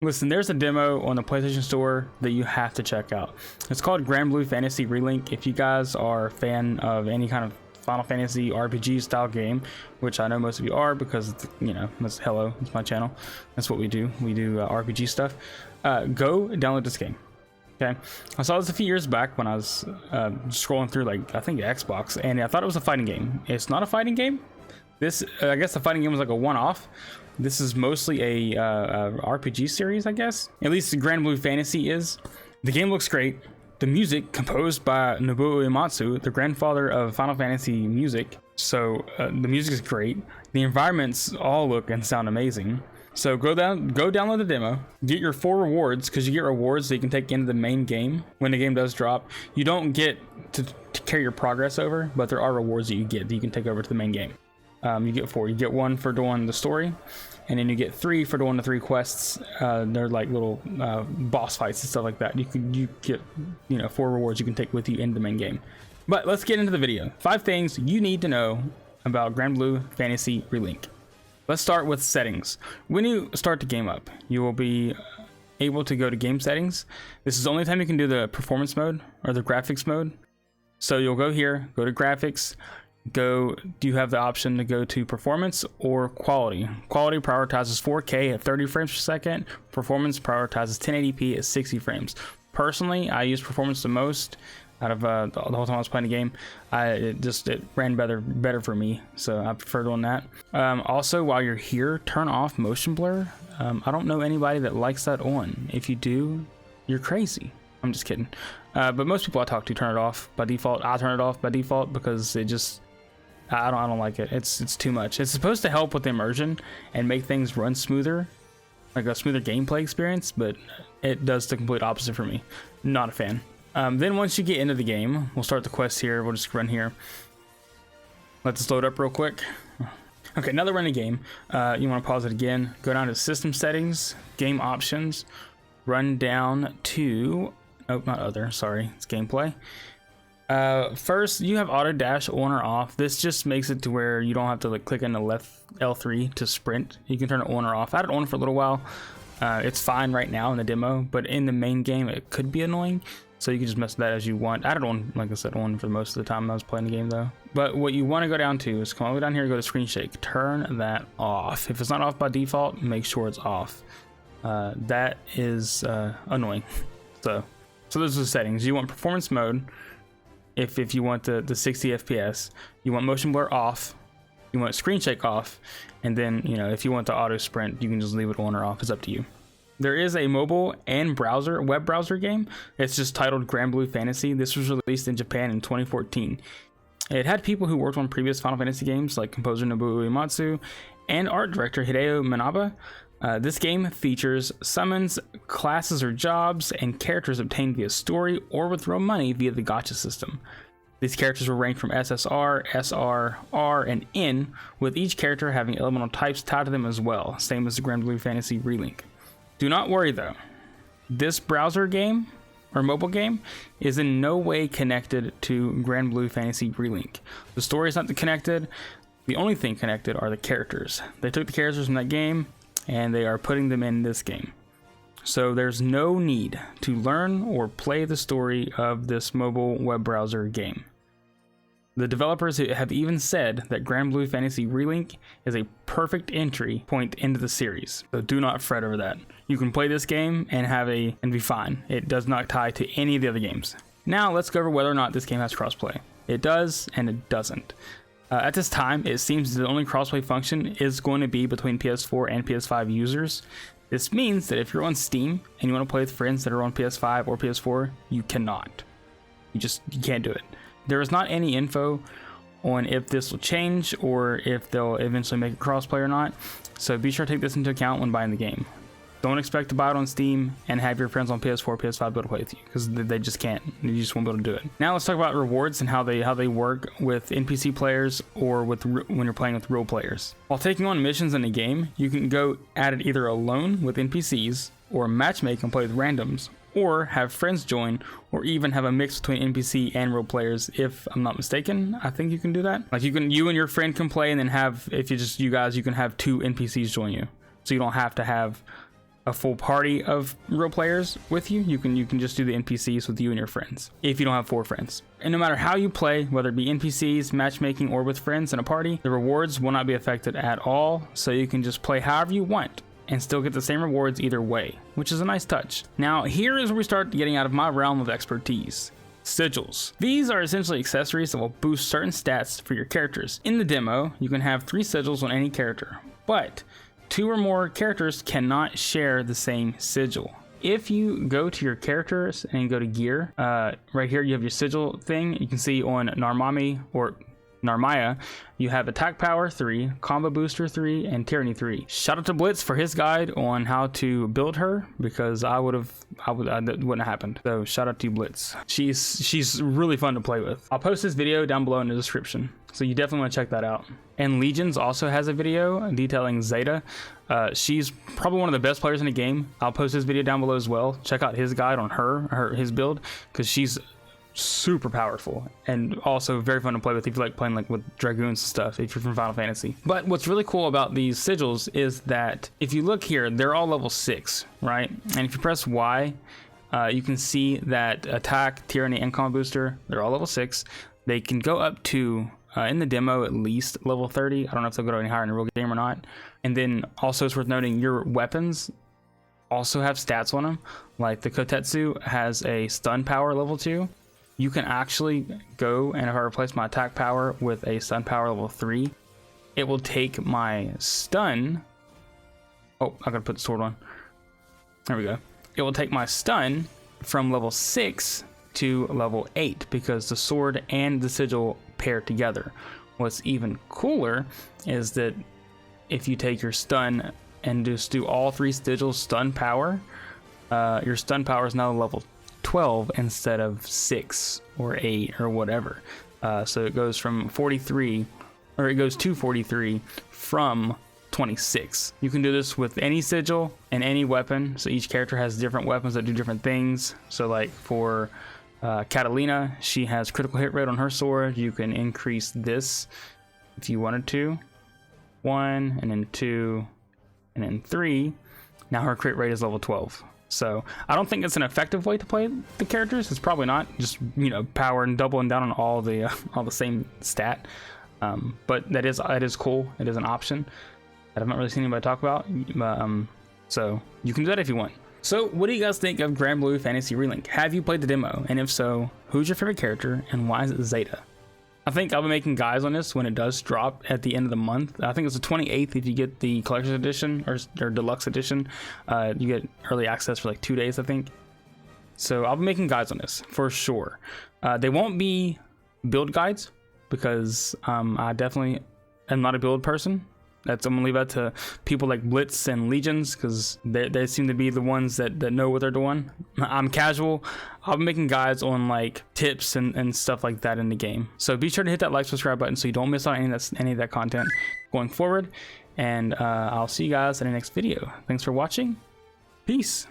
Listen, there's a demo on the PlayStation Store that you have to check out. It's called Granblue Fantasy Relink. If you guys are a fan of any kind of Final Fantasy RPG style game, which I know most of you are because, you know, hello, it's my channel. That's what we do. We do RPG stuff. Go download this game. Okay, I saw this a few years back when I was scrolling through, like, I think Xbox, and I thought it was a fighting game. It's not a fighting game. This, I guess the fighting game was like a one-off. This is mostly a RPG series, I guess. At least Granblue Fantasy is. The game looks great. The music, composed by Nobuo Uematsu, the grandfather of Final Fantasy music. So the music is great. The environments all look and sound amazing. So go download the demo, get your 4 rewards, because you get rewards that you can take into the main game when the game does drop. You don't get to carry your progress over, but there are rewards that you get that you can take over to the main game. You get 4. You get 1 for doing the story, and then you get 3 for doing the 3 quests. They're like little boss fights and stuff like that. You get, you know, 4 rewards you can take with you in the main game. But let's get into the video. 5 things you need to know about Granblue Fantasy Relink. Let's start with settings. When you start the game up, you will be able to go to game settings. This is the only time you can do the performance mode or the graphics mode. So you'll go here, go to graphics. You have the option to go to performance or quality. Quality prioritizes 4K at 30 frames per second. Performance prioritizes 1080p at 60 frames. Personally, I use performance the most out of the whole time I was playing the game. It ran better for me, so I prefer doing that. Also, while you're here, turn off motion blur. I don't know anybody that likes that on. If you do, you're crazy. I'm just kidding. But most people I talk to turn it off by default. I turn it off by default because it just, I don't like it. It's too much. It's supposed to help with the immersion and make things run smoother, like a smoother gameplay experience, but it does the complete opposite for me. Not a fan. Then once you get into the game, we'll start the quest here. We'll just run here. Let this load up real quick. Okay, now that we're in the game, you want to pause it again. Go down to system settings, game options, run down to, oh, not other, sorry, it's gameplay. First, you have auto dash on or off. This just makes it to where you don't have to like click on the left L3 to sprint. You can turn it on or off. I had it on for a little while. It's fine right now in the demo, but in the main game, it could be annoying. So you can just mess with that as you want. I had it on, like I said, on for most of the time I was playing the game though. But what you want to go down to is come all the way down here, go to screen shake, turn that off. If it's not off by default, make sure it's off. That is annoying. So those are the settings. You want performance mode. If you want the 60 FPS, you want motion blur off, you want screen shake off, and then, you know, if you want the auto sprint, you can just leave it on or off. It's up to you. There is a mobile and web browser game. It's just titled Granblue Fantasy. This was released in Japan in 2014. It had people who worked on previous Final Fantasy games, like composer Nobuo Uematsu and art director Hideo Manaba. This game features summons, classes or jobs, and characters obtained via story or with real money via the gacha system. These characters were ranked from SSR, SR, R, and N, with each character having elemental types tied to them as well, same as the Granblue Fantasy Relink. Do not worry though, this browser game or mobile game is in no way connected to Granblue Fantasy Relink. The story is not connected. The only thing connected are the characters. They took the characters from that game and they are putting them in this game. So there's no need to learn or play the story of this mobile web browser game. The developers have even said that Granblue Fantasy Relink is a perfect entry point into the series, so do not fret over that. You can play this game and be fine. It does not tie to any of the other games. Now let's go over whether or not this game has crossplay. It does and it doesn't. At this time, it seems the only crossplay function is going to be between PS4 and PS5 users. This means that if you're on Steam and you want to play with friends that are on PS5 or PS4, you cannot. You can't do it. There is not any info on if this will change or if they'll eventually make it crossplay or not. So be sure to take this into account when buying the game. Don't expect to buy it on Steam and have your friends on PS4, PS5 be able to play with you, because they just can't. You just won't be able to do it. Now let's talk about rewards and how they work with NPC players or when you're playing with real players. While taking on missions in a game, you can go at it either alone with NPCs or matchmake and play with randoms, or have friends join, or even have a mix between NPC and real players. If I'm not mistaken, I think you can do that. Like you and your friend can play, and then you can have 2 NPCs join you. So you don't have to have a full party of real players with you, you can just do the NPCs with you and your friends if you don't have 4 friends. And no matter how you play, whether it be NPCs, matchmaking, or with friends in a party, the rewards will not be affected at all, so you can just play however you want and still get the same rewards either way, which is a nice touch. Now here is where we start getting out of my realm of expertise. Sigils. These are essentially accessories that will boost certain stats for your characters. In the demo, you can have 3 sigils on any character, but 2 or more characters cannot share the same sigil. If you go to your characters and go to gear, right here you have your sigil thing. You can see on Narmami or Narmaya, you have attack power 3, combo booster 3, and tyranny 3. Shout out to Blitz for his guide on how to build her, because that wouldn't have happened. So shout out to you, Blitz. She's really fun to play with. I'll post this video down below in the description, so you definitely want to check that out. And Legions also has a video detailing Zeta. She's probably one of the best players in the game. I'll post this video down below as well. Check out his guide on his build, because she's super powerful and also very fun to play with if you like playing like with dragoons and stuff, if you're from Final Fantasy. But what's really cool about these sigils is that if you look here, they're all level 6, right? And if you press Y, you can see that attack, tyranny, and combo booster, they're all level 6. They can go up to in the demo at least level 30. I don't know if they'll go any higher in the real game or not. And then also it's worth noting your weapons also have stats on them. Like the Kotetsu has a stun power level 2. You can actually go, and if I replace my attack power with a stun power level 3, it will take my stun. Oh, I gotta put the sword on. There we go. It will take my stun from level 6 to level 8 because the sword and the sigil pair together. What's even cooler is that if you take your stun and just do all 3 sigils stun power, your stun power is now level 12 instead of 6 or 8 or whatever. So it goes from 43, or it goes to 43 from 26. You can do this with any sigil and any weapon. So each character has different weapons that do different things. So like for Catalina, she has critical hit rate on her sword. You can increase this if you wanted to. 1 and then 2 and then 3. Now her crit rate is level 12. So I don't think it's an effective way to play the characters. It's probably not, just, you know, power and doubling down on all the same stat. But that is cool. It is an option that I've not really seen anybody talk about. So you can do that if you want. So what do you guys think of Granblue Fantasy Relink? Have you played the demo? And if so, who's your favorite character and why is it Zeta? I think I'll be making guides on this when it does drop at the end of the month. I think it's the 28th if you get the collector's edition or deluxe edition. You get early access for like 2 days, I think. So I'll be making guides on this for sure. They won't be build guides because I definitely am not a build person. I'm gonna leave that to people like Blitz and Legions because they seem to be the ones that know what they're doing. I'm casual. I'll be making guides on like tips and stuff like that in the game. So be sure to hit that like, subscribe button so you don't miss out on any of that content going forward. And I'll see you guys in the next video. Thanks for watching. Peace.